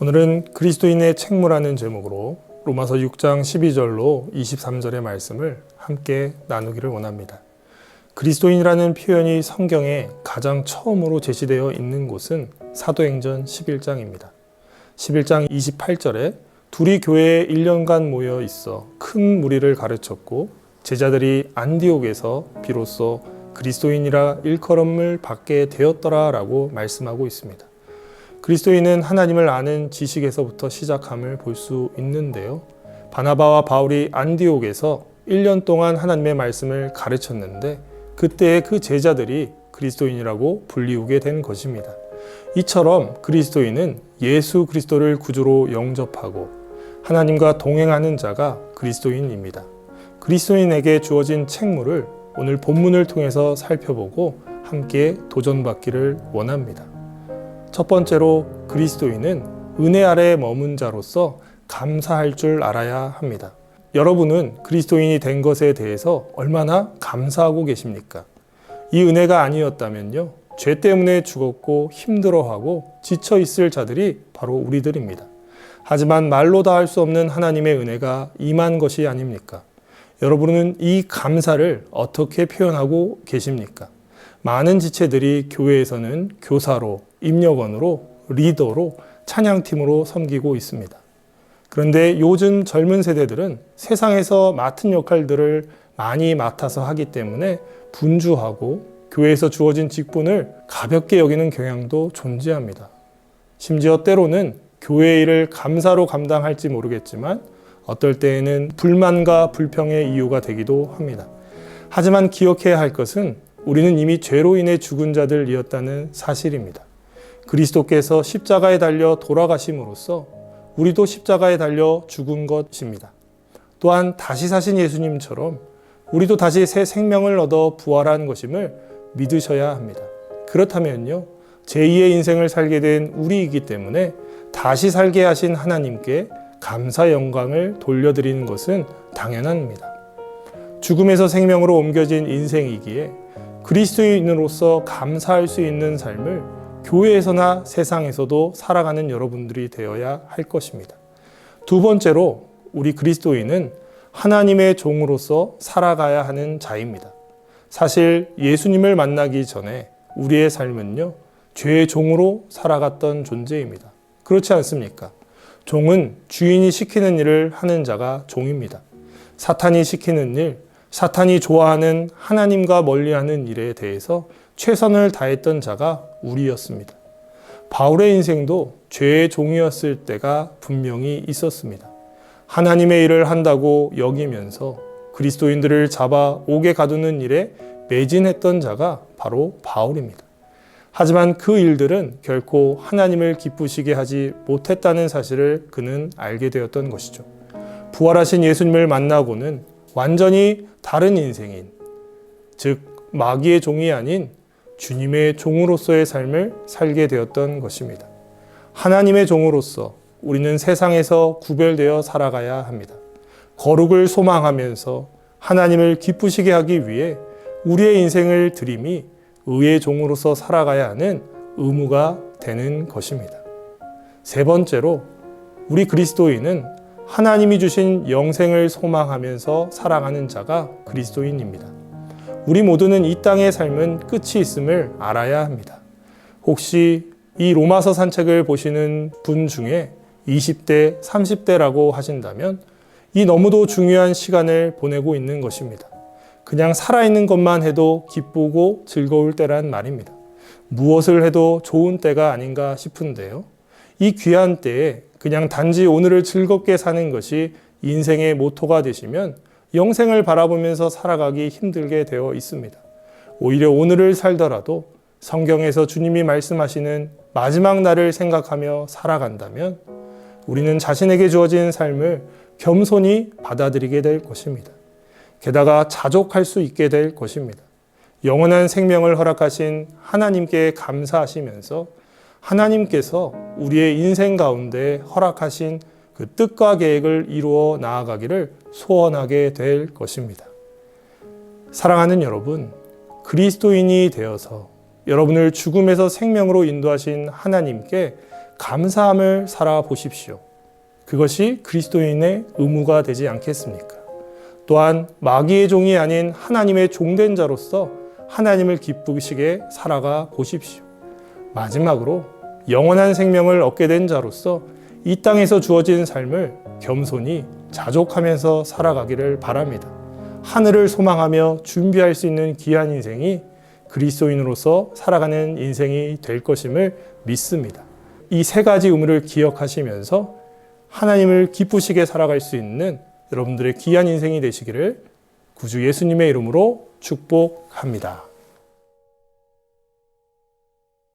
오늘은 그리스도인의 책무라는 제목으로 로마서 6장 12절로 23절의 말씀을 함께 나누기를 원합니다. 그리스도인이라는 표현이 성경에 가장 처음으로 제시되어 있는 곳은 사도행전 11장입니다. 11장 28절에 둘이 교회에 1년간 모여 있어 큰 무리를 가르쳤고 제자들이 안디옥에서 비로소 그리스도인이라 일컬음을 받게 되었더라 라고 말씀하고 있습니다. 그리스도인은 하나님을 아는 지식에서부터 시작함을 볼 수 있는데요. 바나바와 바울이 안디옥에서 1년 동안 하나님의 말씀을 가르쳤는데 그때의 그 제자들이 그리스도인이라고 불리우게 된 것입니다. 이처럼 그리스도인은 예수 그리스도를 구주로 영접하고 하나님과 동행하는 자가 그리스도인입니다. 그리스도인에게 주어진 책무를 오늘 본문을 통해서 살펴보고 함께 도전받기를 원합니다. 첫 번째로 그리스도인은 은혜 아래 머문 자로서 감사할 줄 알아야 합니다. 여러분은 그리스도인이 된 것에 대해서 얼마나 감사하고 계십니까? 이 은혜가 아니었다면요, 죄 때문에 죽었고 힘들어하고 지쳐 있을 자들이 바로 우리들입니다. 하지만 말로 다 할 수 없는 하나님의 은혜가 임한 것이 아닙니까? 여러분은 이 감사를 어떻게 표현하고 계십니까? 많은 지체들이 교회에서는 교사로, 임력원으로, 리더로, 찬양팀으로 섬기고 있습니다. 그런데 요즘 젊은 세대들은 세상에서 맡은 역할들을 많이 맡아서 하기 때문에 분주하고 교회에서 주어진 직분을 가볍게 여기는 경향도 존재합니다. 심지어 때로는 교회 일을 감사로 감당할지 모르겠지만 어떨 때에는 불만과 불평의 이유가 되기도 합니다. 하지만 기억해야 할 것은 우리는 이미 죄로 인해 죽은 자들이었다는 사실입니다. 그리스도께서 십자가에 달려 돌아가심으로써 우리도 십자가에 달려 죽은 것입니다. 또한 다시 사신 예수님처럼 우리도 다시 새 생명을 얻어 부활한 것임을 믿으셔야 합니다. 그렇다면요, 제2의 인생을 살게 된 우리이기 때문에 다시 살게 하신 하나님께 감사 영광을 돌려드리는 것은 당연합니다. 죽음에서 생명으로 옮겨진 인생이기에 그리스도인으로서 감사할 수 있는 삶을 교회에서나 세상에서도 살아가는 여러분들이 되어야 할 것입니다. 두 번째로 우리 그리스도인은 하나님의 종으로서 살아가야 하는 자입니다. 사실 예수님을 만나기 전에 우리의 삶은요, 죄의 종으로 살아갔던 존재입니다. 그렇지 않습니까? 종은 주인이 시키는 일을 하는 자가 종입니다. 사탄이 시키는 일, 사탄이 좋아하는 하나님과 멀리하는 일에 대해서 최선을 다했던 자가 우리였습니다. 바울의 인생도 죄의 종이었을 때가 분명히 있었습니다. 하나님의 일을 한다고 여기면서 그리스도인들을 잡아 옥에 가두는 일에 매진했던 자가 바로 바울입니다. 하지만 그 일들은 결코 하나님을 기쁘시게 하지 못했다는 사실을 그는 알게 되었던 것이죠. 부활하신 예수님을 만나고는 완전히 다른 인생인, 즉 마귀의 종이 아닌 주님의 종으로서의 삶을 살게 되었던 것입니다. 하나님의 종으로서 우리는 세상에서 구별되어 살아가야 합니다. 거룩을 소망하면서 하나님을 기쁘시게 하기 위해 우리의 인생을 드림이 의의 종으로서 살아가야 하는 의무가 되는 것입니다. 세 번째로 우리 그리스도인은 하나님이 주신 영생을 소망하면서 살아가는 자가 그리스도인입니다. 우리 모두는 이 땅의 삶은 끝이 있음을 알아야 합니다. 혹시 이 로마서 산책을 보시는 분 중에 20대, 30대라고 하신다면 이 너무도 중요한 시간을 보내고 있는 것입니다. 그냥 살아있는 것만 해도 기쁘고 즐거울 때란 말입니다. 무엇을 해도 좋은 때가 아닌가 싶은데요. 이 귀한 때에 그냥 단지 오늘을 즐겁게 사는 것이 인생의 모토가 되시면 영생을 바라보면서 살아가기 힘들게 되어 있습니다. 오히려 오늘을 살더라도 성경에서 주님이 말씀하시는 마지막 날을 생각하며 살아간다면 우리는 자신에게 주어진 삶을 겸손히 받아들이게 될 것입니다. 게다가 자족할 수 있게 될 것입니다. 영원한 생명을 허락하신 하나님께 감사하시면서 하나님께서 우리의 인생 가운데 허락하신 그 뜻과 계획을 이루어 나아가기를 소원하게 될 것입니다. 사랑하는 여러분, 그리스도인이 되어서 여러분을 죽음에서 생명으로 인도하신 하나님께 감사함을 살아보십시오. 그것이 그리스도인의 의무가 되지 않겠습니까? 또한 마귀의 종이 아닌 하나님의 종된 자로서 하나님을 기쁘시게 살아가 보십시오. 마지막으로 영원한 생명을 얻게 된 자로서 이 땅에서 주어진 삶을 겸손히 자족하면서 살아가기를 바랍니다. 하늘을 소망하며 준비할 수 있는 귀한 인생이 그리스도인으로서 살아가는 인생이 될 것임을 믿습니다. 이 세 가지 의무를 기억하시면서 하나님을 기쁘시게 살아갈 수 있는 여러분들의 귀한 인생이 되시기를 구주 예수님의 이름으로 축복합니다.